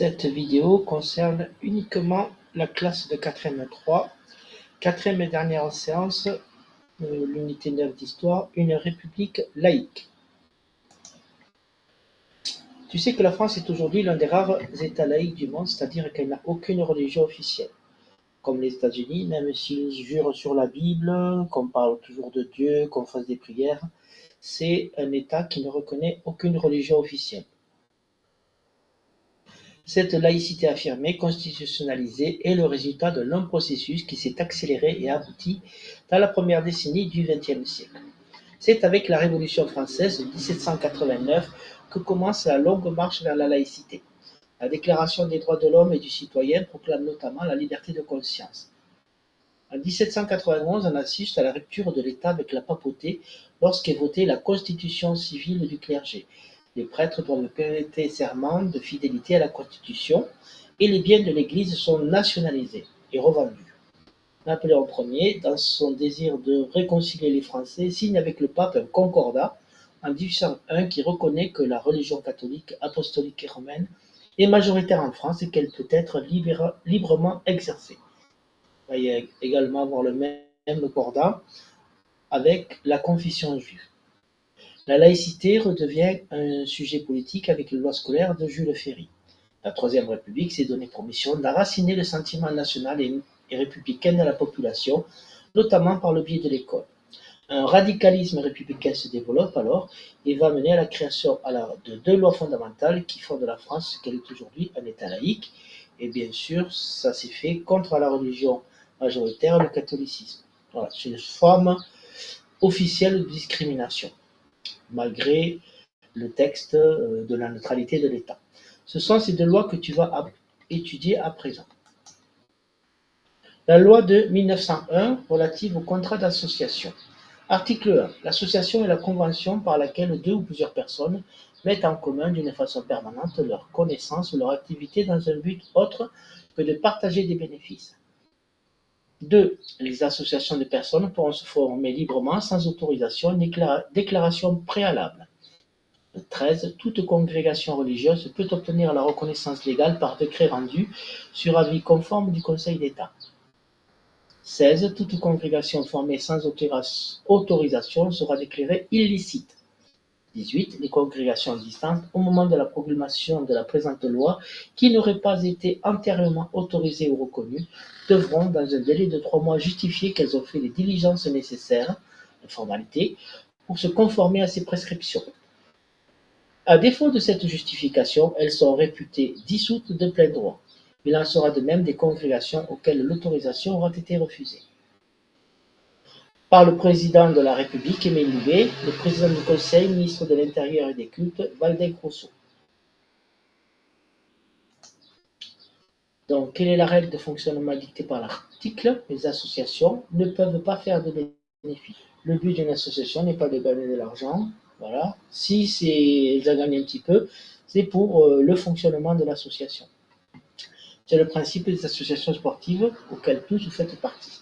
Cette vidéo concerne uniquement la classe de 4e 3, 4e et dernière séance, l'unité 9 d'histoire, une république laïque. Tu sais que la France est aujourd'hui l'un des rares États laïques du monde, c'est-à-dire qu'elle n'a aucune religion officielle. Comme les États-Unis, même s'ils jurent sur la Bible, qu'on parle toujours de Dieu, qu'on fasse des prières, c'est un État qui ne reconnaît aucune religion officielle. Cette laïcité affirmée, constitutionnalisée, est le résultat d'un long processus qui s'est accéléré et abouti dans la première décennie du XXe siècle. C'est avec la Révolution française de 1789 que commence la longue marche vers la laïcité. La Déclaration des droits de l'homme et du citoyen proclame notamment la liberté de conscience. En 1791, on assiste à la rupture de l'État avec la papauté lorsqu'est votée la Constitution civile du clergé. Les prêtres doivent prêter serment de fidélité à la Constitution et les biens de l'Église sont nationalisés et revendus. Napoléon Ier, dans son désir de réconcilier les Français, signe avec le pape un concordat en 1801 qui reconnaît que la religion catholique, apostolique et romaine est majoritaire en France et qu'elle peut être librement exercée. Il va y également avoir le même concordat avec la confession juive. La laïcité redevient un sujet politique avec les lois scolaires de Jules Ferry. La Troisième République s'est donné pour mission d'enraciner le sentiment national et républicain de la population, notamment par le biais de l'école. Un radicalisme républicain se développe alors et va mener à la création de deux lois fondamentales qui font de la France ce qu'elle est aujourd'hui, un État laïque. Et bien sûr, ça s'est fait contre la religion majoritaire, le catholicisme. Voilà, c'est une forme officielle de discrimination, malgré le texte de la neutralité de l'État. Ce sont ces deux lois que tu vas étudier à présent. La loi de 1901 relative au contrat d'association. Article 1. L'association est la convention par laquelle deux ou plusieurs personnes mettent en commun d'une façon permanente leurs connaissances ou leur activité dans un but autre que de partager des bénéfices. 2. Les associations de personnes pourront se former librement sans autorisation ni déclaration préalable. 13. Toute congrégation religieuse peut obtenir la reconnaissance légale par décret rendu sur avis conforme du Conseil d'État. 16. Toute congrégation formée sans autorisation sera déclarée illicite. 18. Les congrégations existantes au moment de la promulgation de la présente loi qui n'auraient pas été antérieurement autorisées ou reconnues devront, dans un délai de 3 mois, justifier qu'elles ont fait les diligences nécessaires, les formalités, pour se conformer à ces prescriptions. À défaut de cette justification, elles sont réputées dissoutes de plein droit. Il en sera de même des congrégations auxquelles l'autorisation aura été refusée. Par le président de la République, Émile Loubet, le président du Conseil, ministre de l'Intérieur et des Cultes, Waldeck-Rousseau. Donc, quelle est la règle de fonctionnement dictée par l'article? Les associations ne peuvent pas faire de bénéfices. Le but d'une association n'est pas de gagner de l'argent. Voilà. Si elles ont gagné un petit peu, c'est pour le fonctionnement de l'association. C'est le principe des associations sportives auxquelles tous vous faites partie.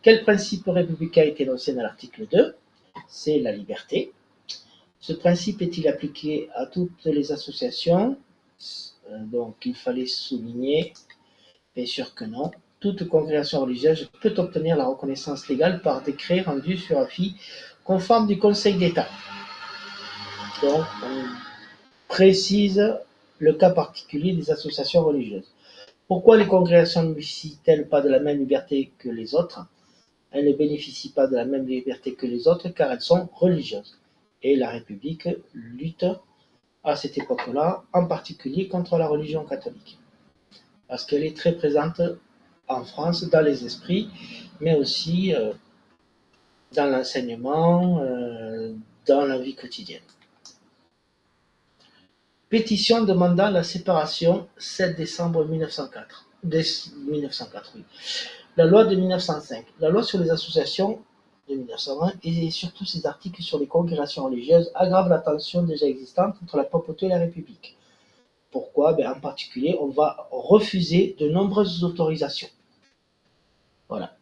Quel principe républicain est énoncé dans l'article 2? C'est la liberté. Ce principe est-il appliqué à toutes les associations? Donc, il fallait souligner, bien sûr que non. Toute congrégation religieuse peut obtenir la reconnaissance légale par décret rendu sur avis conforme du Conseil d'État. Donc, on précise le cas particulier des associations religieuses. Pourquoi les congrégations ne bénéficient-elles pas de la même liberté que les autres? Elles ne bénéficient pas de la même liberté que les autres car elles sont religieuses. Et la République lutte à cette époque-là, en particulier contre la religion catholique. Parce qu'elle est très présente en France dans les esprits, mais aussi dans l'enseignement, dans la vie quotidienne. Pétition demandant la séparation 7 décembre 1904. 1904, oui. La loi de 1905. La loi sur les associations de 1920 et surtout ses articles sur les congrégations religieuses aggravent la tension déjà existante entre la papauté et la République. Pourquoi? En particulier, on va refuser de nombreuses autorisations. Voilà.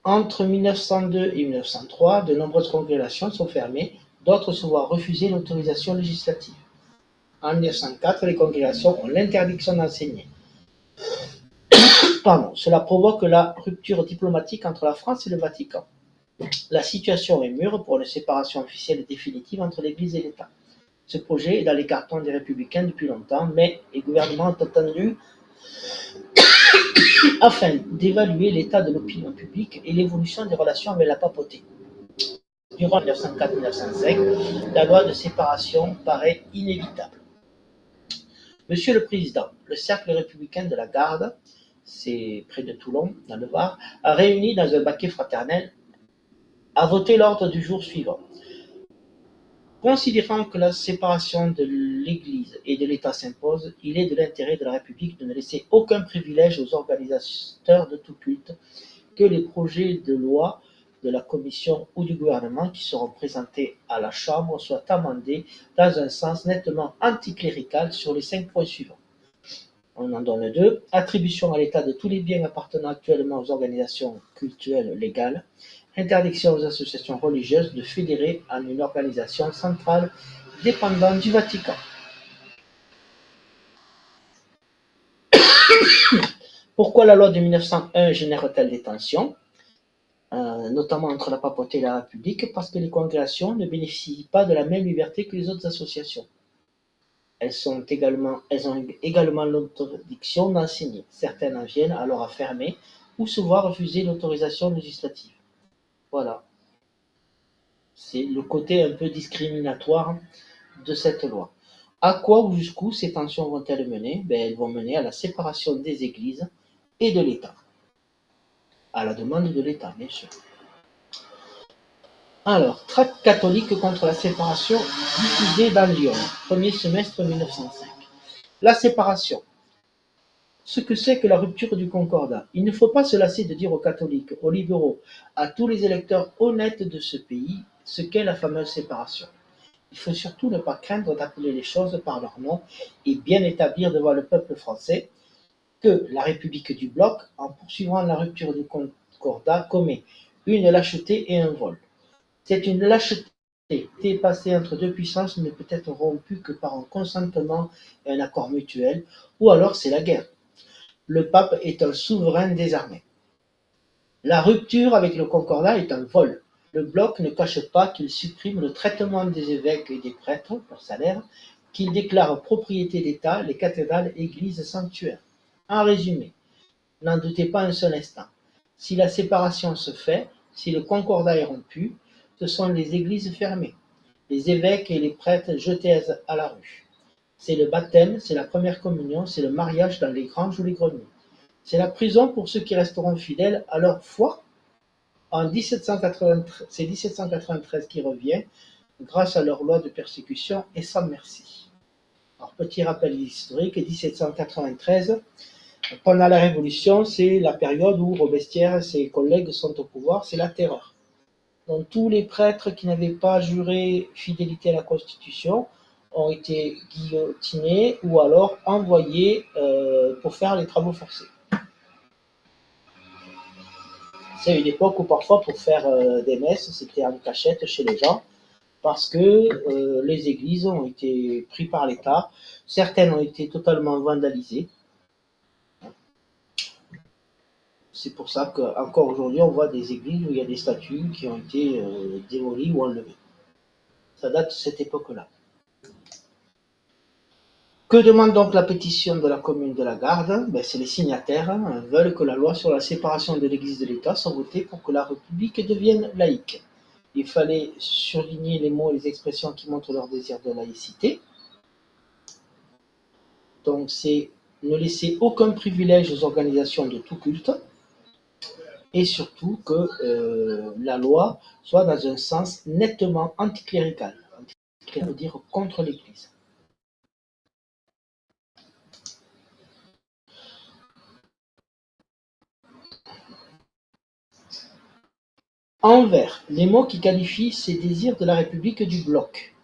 Entre 1902 et 1903, de nombreuses congrégations sont fermées, d'autres se voient refuser l'autorisation législative. En 1904, les congrégations ont l'interdiction d'enseigner. Cela provoque la rupture diplomatique entre la France et le Vatican. La situation est mûre pour une séparation officielle et définitive entre l'Église et l'État. Ce projet est dans les cartons des républicains depuis longtemps, mais les gouvernements ont attendu afin d'évaluer l'état de l'opinion publique et l'évolution des relations avec la papauté. Durant 1904-1905, la loi de séparation paraît inévitable. Monsieur le Président, le cercle républicain de la Garde, c'est près de Toulon, dans le Var, a réuni dans un baquet fraternel, a voté l'ordre du jour suivant. Considérant que la séparation de l'Église et de l'État s'impose, il est de l'intérêt de la République de ne laisser aucun privilège aux organisateurs de tout culte, que les projets de loi de la Commission ou du gouvernement qui seront présentés à la Chambre soient amendés dans un sens nettement anticlérical sur les 5 points suivants. On en donne 2. Attribution à l'État de tous les biens appartenant actuellement aux organisations cultuelles légales. Interdiction aux associations religieuses de fédérer en une organisation centrale dépendant du Vatican. Pourquoi la loi de 1901 génère-t-elle des tensions, notamment entre la papauté et la République? Parce que les congrégations ne bénéficient pas de la même liberté que les autres associations. Elles ont également l'interdiction d'enseigner. Certaines en viennent alors à fermer ou se voir refuser l'autorisation législative. Voilà. C'est le côté un peu discriminatoire de cette loi. À quoi ou jusqu'où ces tensions vont-elles mener? Elles vont mener à la séparation des églises et de l'État. À la demande de l'État, bien sûr. Alors, tract catholique contre la séparation diffusée dans Lyon, premier semestre 1905. La séparation. Ce que c'est que la rupture du concordat. Il ne faut pas se lasser de dire aux catholiques, aux libéraux, à tous les électeurs honnêtes de ce pays, ce qu'est la fameuse séparation. Il faut surtout ne pas craindre d'appeler les choses par leur nom et bien établir devant le peuple français que la République du bloc, en poursuivant la rupture du concordat, commet une lâcheté et un vol. C'est une lâcheté passée entre deux puissances ne peut être rompue que par un consentement et un accord mutuel, ou alors c'est la guerre. Le pape est un souverain désarmé. La rupture avec le concordat est un vol. Le bloc ne cache pas qu'il supprime le traitement des évêques et des prêtres, leur salaire, qu'il déclare propriété d'État les cathédrales, églises, sanctuaires. En résumé, n'en doutez pas un seul instant. Si la séparation se fait, si le concordat est rompu, ce sont les églises fermées, les évêques et les prêtres jetés à la rue. C'est le baptême, c'est la première communion, c'est le mariage dans les granges ou les greniers. C'est la prison pour ceux qui resteront fidèles à leur foi. En 1793, c'est 1793 qui revient, grâce à leur loi de persécution et sans merci. Alors, petit rappel historique, 1793, pendant la Révolution, c'est la période où Robespierre et ses collègues sont au pouvoir, c'est la terreur. Donc tous les prêtres qui n'avaient pas juré fidélité à la Constitution ont été guillotinés ou alors envoyés pour faire les travaux forcés. C'est une époque où parfois pour faire des messes, c'était en cachette chez les gens, parce que les églises ont été prises par l'État, certaines ont été totalement vandalisées. C'est pour ça qu'encore aujourd'hui, on voit des églises où il y a des statues qui ont été démolies ou enlevées. Ça date de cette époque-là. Que demande donc la pétition de la commune de la Garde? C'est les signataires veulent que la loi sur la séparation de l'Église de l'État soit votée pour que la République devienne laïque. Il fallait surligner les mots et les expressions qui montrent leur désir de laïcité. Donc c'est ne laisser aucun privilège aux organisations de tout culte, et surtout que la loi soit dans un sens nettement anticlérical. Anticlérical veut dire contre l'Église. En vert, les mots qui qualifient ces désirs de la République du bloc.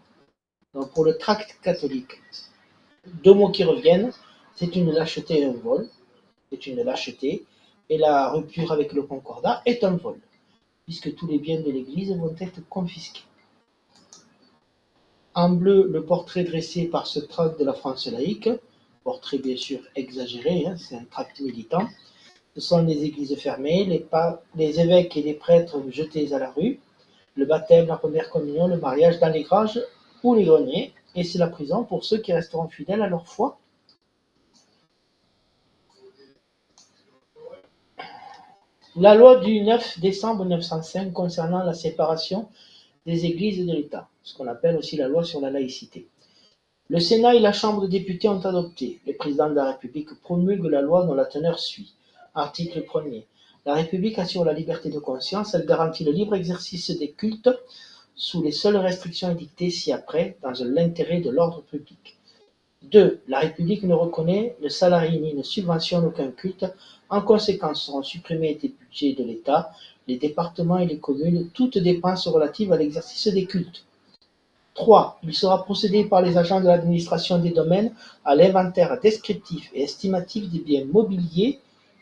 Donc pour le tract catholique, deux mots qui reviennent, c'est une lâcheté et un vol. C'est une lâcheté, et la rupture avec le concordat est un vol, puisque tous les biens de l'Église vont être confisqués. En bleu, le portrait dressé par ce tract de la France laïque, portrait bien sûr exagéré, c'est un tract militant. Ce sont les églises fermées, les évêques et les prêtres jetés à la rue, le baptême, la première communion, le mariage dans les granges ou les greniers, et c'est la prison pour ceux qui resteront fidèles à leur foi. La loi du 9 décembre 1905 concernant la séparation des églises et de l'État, ce qu'on appelle aussi la loi sur la laïcité. Le Sénat et la Chambre des députés ont adopté. Le président de la République promulgue la loi dont la teneur suit. Article 1er. La République assure la liberté de conscience, elle garantit le libre exercice des cultes sous les seules restrictions édictées ci-après dans l'intérêt de l'ordre public. 2. La République ne reconnaît, ne salarie ni ne subventionne aucun culte. En conséquence, seront supprimés des budgets de l'État, les départements et les communes, toutes dépenses relatives à l'exercice des cultes. 3. Il sera procédé par les agents de l'administration des domaines à l'inventaire descriptif et estimatif des biens mobiliers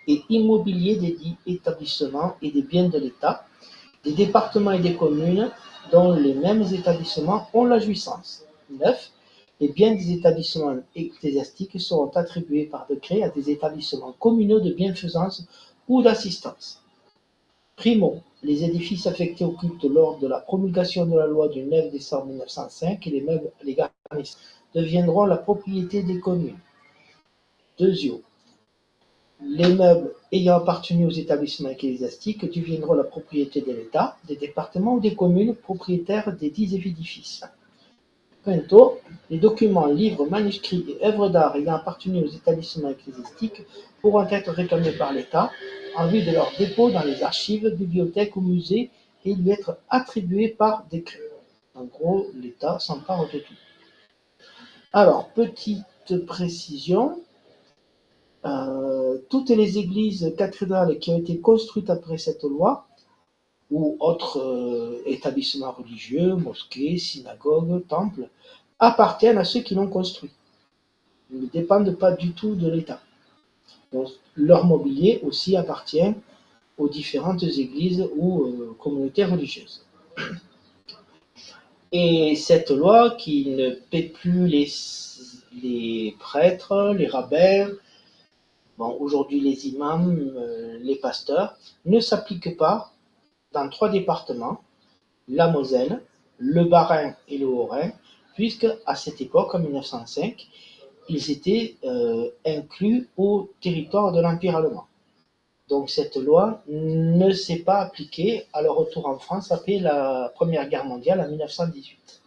et immobiliers des dits établissements et des biens de l'État, des départements et des communes dont les mêmes établissements ont la jouissance. 9. Les biens des établissements ecclésiastiques seront attribués par décret à des établissements communaux de bienfaisance ou d'assistance. Primo, les édifices affectés au culte lors de la promulgation de la loi du 9 décembre 1905 et les meubles et les garnisses deviendront la propriété des communes. Deuxièmement, les meubles ayant appartenu aux établissements ecclésiastiques deviendront la propriété de l'État, des départements ou des communes propriétaires des dits édifices. Quinto, les documents, livres, manuscrits et œuvres d'art ayant appartenu aux établissements ecclésiastiques pourront être réclamés par l'État en vue de leur dépôt dans les archives, bibliothèques ou musées et lui être attribués par décret. En gros, l'État s'empare de tout. Alors, petite précision, toutes les églises cathédrales qui ont été construites après cette loi ou autres établissements religieux, mosquées, synagogues, temples, appartiennent à ceux qui l'ont construit. Ils ne dépendent pas du tout de l'État. Donc, leur mobilier aussi appartient aux différentes églises ou communautés religieuses. Et cette loi qui ne paie plus les prêtres, les rabbins, aujourd'hui les imams, les pasteurs, ne s'applique pas dans 3 départements, la Moselle, le Bas-Rhin et le Haut-Rhin, puisque à cette époque, en 1905, ils étaient inclus au territoire de l'Empire allemand. Donc cette loi ne s'est pas appliquée à leur retour en France après la Première Guerre mondiale en 1918.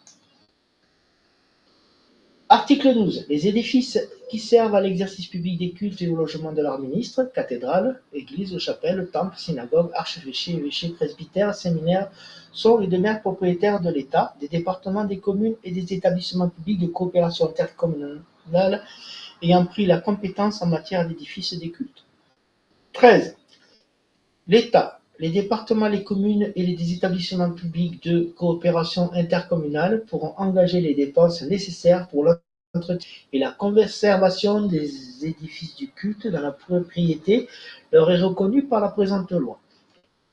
Article 12. Les édifices qui servent à l'exercice public des cultes et au logement de leurs ministres, cathédrales, églises, chapelles, temples, synagogues, archevêchés, évêchés, presbytères, séminaires, sont les demeures propriétaires de l'État, des départements, des communes et des établissements publics de coopération intercommunale ayant pris la compétence en matière d'édifices des cultes. 13. L'État, les départements, les communes et les établissements publics de coopération intercommunale pourront engager les dépenses nécessaires pour l'entretien et la conservation des édifices du culte dans la propriété leur est reconnue par la présente loi.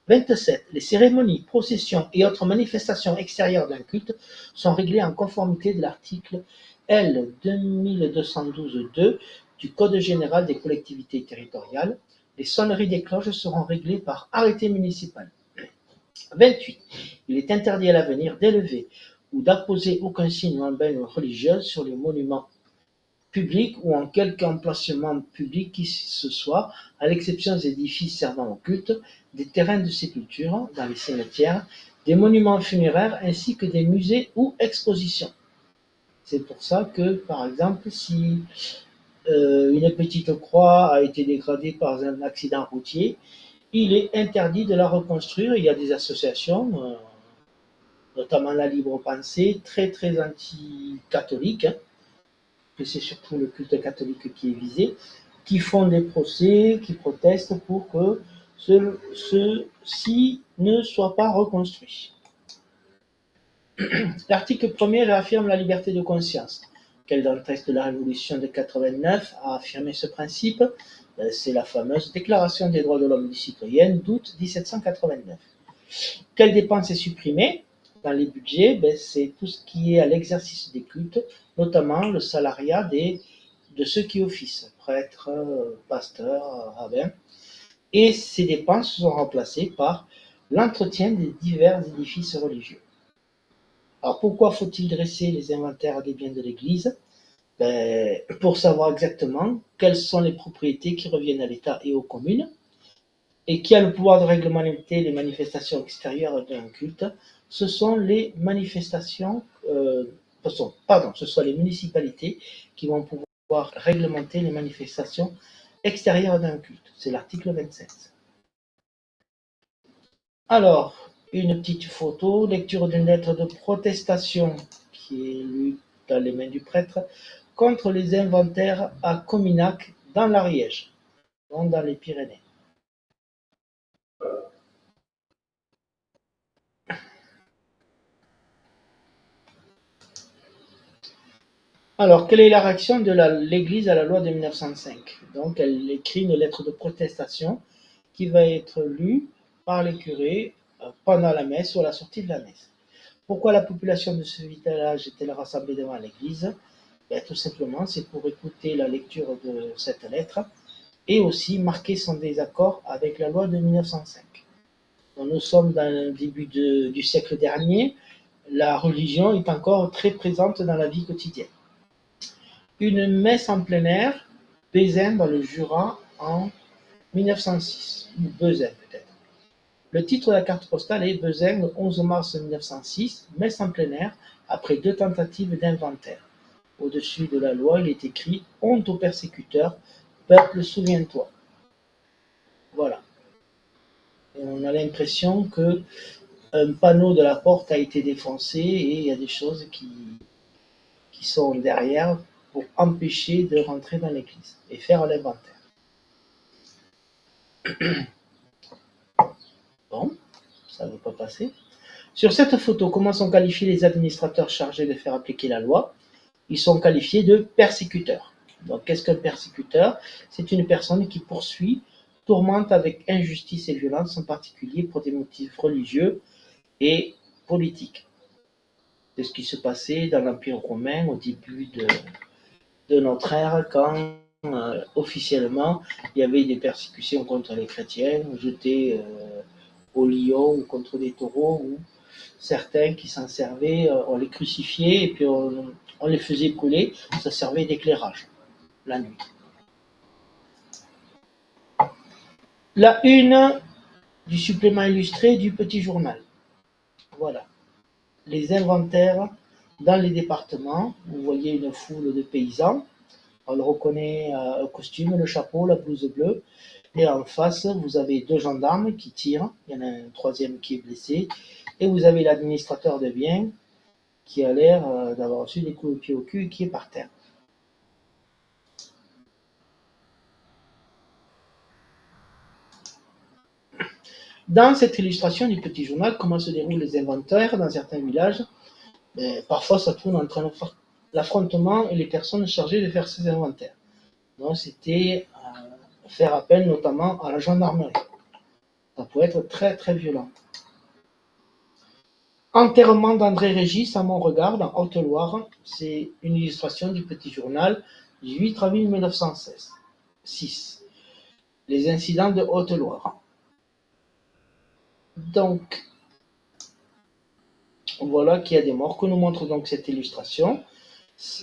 27. Les cérémonies, processions et autres manifestations extérieures d'un culte sont réglées en conformité de l'article L. 2212-2 du Code général des collectivités territoriales. Les sonneries des cloches seront réglées par arrêté municipal. 28. Il est interdit à l'avenir d'élever ou d'apposer aucun signe ou embblème religieux sur les monuments publics ou en quelque emplacement public qui ce soit, à l'exception des édifices servant au culte, des terrains de sépulture dans les cimetières, des monuments funéraires ainsi que des musées ou expositions. C'est pour ça que, par exemple, si une petite croix a été dégradée par un accident routier, il est interdit de la reconstruire. Il y a des associations, notamment la Libre Pensée, très très anti-catholique, que c'est surtout le culte catholique qui est visé, qui font des procès, qui protestent pour que ceux-ci ne soient pas reconstruits. L'article 1er réaffirme la liberté de conscience. Quel dans le texte de la Révolution de 89 a affirmé ce principe? C'est la fameuse Déclaration des droits de l'homme et du citoyen d'août 1789. Quelle dépense est supprimée? dans les budgets, c'est tout ce qui est à l'exercice des cultes, notamment le salariat de ceux qui officent, prêtres, pasteurs, rabbins. Et ces dépenses sont remplacées par l'entretien des divers édifices religieux. Alors pourquoi faut-il dresser les inventaires des biens de l'Église? Pour savoir exactement quelles sont les propriétés qui reviennent à l'État et aux communes, et qui a le pouvoir de réglementer les manifestations extérieures d'un culte. Ce sont les manifestations, ce sont les municipalités qui vont pouvoir réglementer les manifestations extérieures d'un culte. C'est l'article 27. Alors, une petite photo, lecture d'une lettre de protestation qui est lue dans les mains du prêtre contre les inventaires à Cominac dans l'Ariège, donc dans les Pyrénées. Alors, quelle est la réaction de l'Église à la loi de 1905? Donc, elle écrit une lettre de protestation qui va être lue par les curés pendant la messe ou à la sortie de la messe. Pourquoi la population de ce village est-elle rassemblée devant l'église? Tout simplement, c'est pour écouter la lecture de cette lettre et aussi marquer son désaccord avec la loi de 1905. Donc, nous sommes dans le début du siècle dernier. La religion est encore très présente dans la vie quotidienne. Une messe en plein air, Bézin dans le Jura en 1906, ou Bezin peut-être. Le titre de la carte postale est Bezin le 11 mars 1906, messe en plein air, après 2 tentatives d'inventaire. Au-dessus de la loi, il est écrit « Honte aux persécuteurs, peuple, souviens-toi ». Voilà. Et on a l'impression que un panneau de la porte a été défoncé et il y a des choses qui sont derrière pour empêcher de rentrer dans l'église et faire l'inventaire. Bon, ça ne veut pas passer. Sur cette photo, comment sont qualifiés les administrateurs chargés de faire appliquer la loi? Ils sont qualifiés de persécuteurs. Donc, qu'est-ce qu'un persécuteur? C'est une personne qui poursuit, tourmente avec injustice et violence, en particulier pour des motifs religieux et politiques. C'est ce qui se passait dans l'Empire romain au début de notre ère, quand officiellement il y avait des persécutions contre les chrétiens, jetés au lion ou contre des taureaux, ou certains qui s'en servaient, on les crucifiait et puis on les faisait brûler, ça servait d'éclairage la nuit. La une du supplément illustré du Petit Journal. Voilà. Les inventaires dans les départements. Vous voyez une foule de paysans. On le reconnaît le costume, le chapeau, la blouse bleue. Et en face, vous avez 2 gendarmes qui tirent. Il y en a un troisième qui est blessé. Et vous avez l'administrateur de biens qui a l'air d'avoir reçu des coups de pied au cul et qui est par terre. Dans cette illustration du Petit Journal, comment se déroulent les inventaires dans certains villages? Parfois, ça tourne entre l'affrontement et les personnes chargées de faire ces inventaires. Donc, c'était faire appel notamment à la gendarmerie. Ça pouvait être très, très violent. Enterrement d'André Régis à Montregard, en Haute-Loire. C'est une illustration du Petit Journal du 8 avril 1916. 6. Les incidents de Haute-Loire. Donc, voilà qu'il y a des morts. Que nous montre donc cette illustration?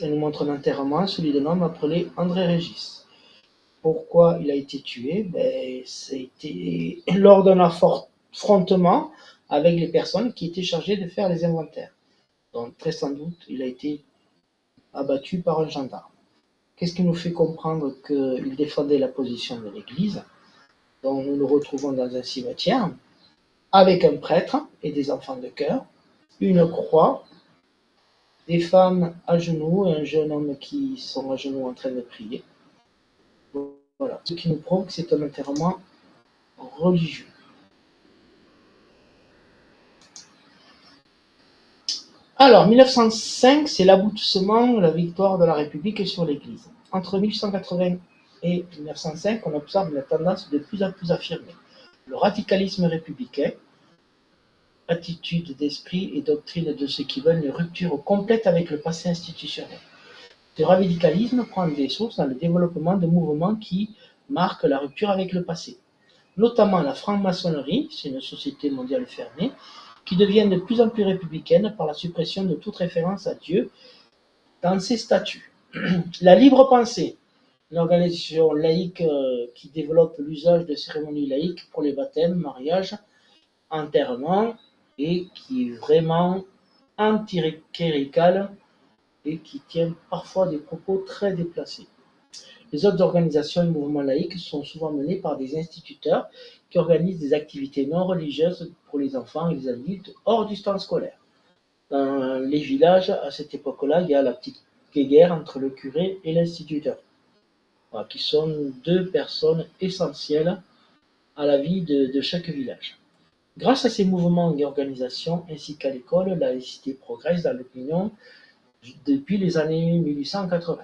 Elle nous montre un enterrement, celui d'un homme appelé André Régis. Pourquoi il a été tué? C'était lors d'un affrontement avec les personnes qui étaient chargées de faire les inventaires. Donc, très sans doute, il a été abattu par un gendarme. Qu'est-ce qui nous fait comprendre qu'il défendait la position de l'Église? Donc, nous nous retrouvons dans un cimetière avec un prêtre et des enfants de chœur, une croix, des femmes à genoux et un jeune homme qui sont à genoux en train de prier. Voilà, ce qui nous prouve que c'est un enterrement religieux. Alors, 1905, c'est l'aboutissement, la victoire de la République sur l'Église. Entre 1880 et 1905, on observe la tendance de plus en plus affirmée. Le radicalisme républicain, attitude d'esprit et doctrine de ceux qui veulent une rupture complète avec le passé institutionnel. Ce radicalisme prend des sources dans le développement de mouvements qui marquent la rupture avec le passé, notamment la franc-maçonnerie, c'est une société mondiale fermée, qui devient de plus en plus républicaine par la suppression de toute référence à Dieu dans ses statuts. La libre pensée, une organisation laïque qui développe l'usage de cérémonies laïques pour les baptêmes, mariages, enterrements, et qui est vraiment anticléricale et qui tient parfois des propos très déplacés. Les autres organisations et mouvements laïques sont souvent menés par des instituteurs qui organisent des activités non religieuses pour les enfants et les adultes hors du temps scolaire. Dans les villages, à cette époque-là, il y a la petite guerre entre le curé et l'instituteur, qui sont deux personnes essentielles à la vie de chaque village. Grâce à ces mouvements et organisations, ainsi qu'à l'école, la laïcité progresse dans l'opinion depuis les années 1880.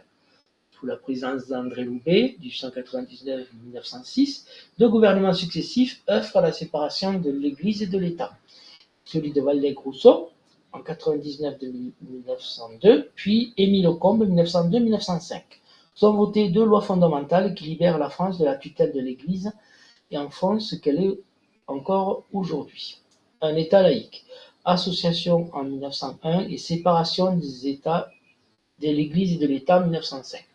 Sous la présidence d'André Loubet, 1899-1906, deux gouvernements successifs œuvrent à la séparation de l'Église et de l'État. Celui de Waldeck-Rousseau, en 1999-1902, puis Émile Aucombe, 1902-1905, sont votées deux lois fondamentales qui libèrent la France de la tutelle de l'Église et en font ce qu'elle est encore aujourd'hui. Un État laïque, association en 1901 et séparation des États de l'Église et de l'État en 1905.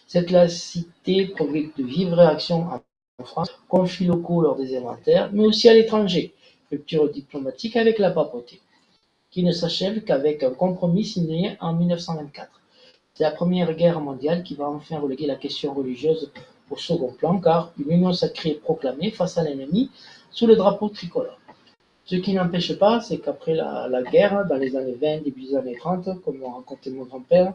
Cette laïcité provoque de vives réactions en France, conflits locaux lors des inventaires, mais aussi à l'étranger, rupture diplomatique avec la papauté, qui ne s'achève qu'avec un compromis signé en 1924. C'est la Première Guerre mondiale qui va enfin reléguer la question religieuse au second plan, car une union sacrée est proclamée face à l'ennemi sous le drapeau tricolore. Ce qui n'empêche pas, c'est qu'après la guerre, dans les années 20, début des années 30, comme m'a raconté mon grand-père,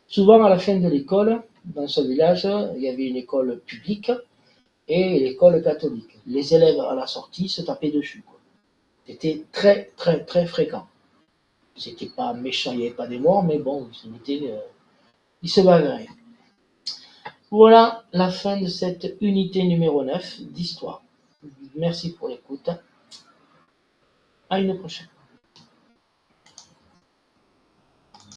souvent à la fin de l'école, dans ce village, il y avait une école publique et l'école catholique. Les élèves à la sortie se tapaient dessus. C'était très, très, très fréquent. C'était pas méchant, il n'y avait pas des morts, mais bon, ils se bagarraient. Voilà la fin de cette unité numéro 9 d'histoire. Merci pour l'écoute. À une prochaine.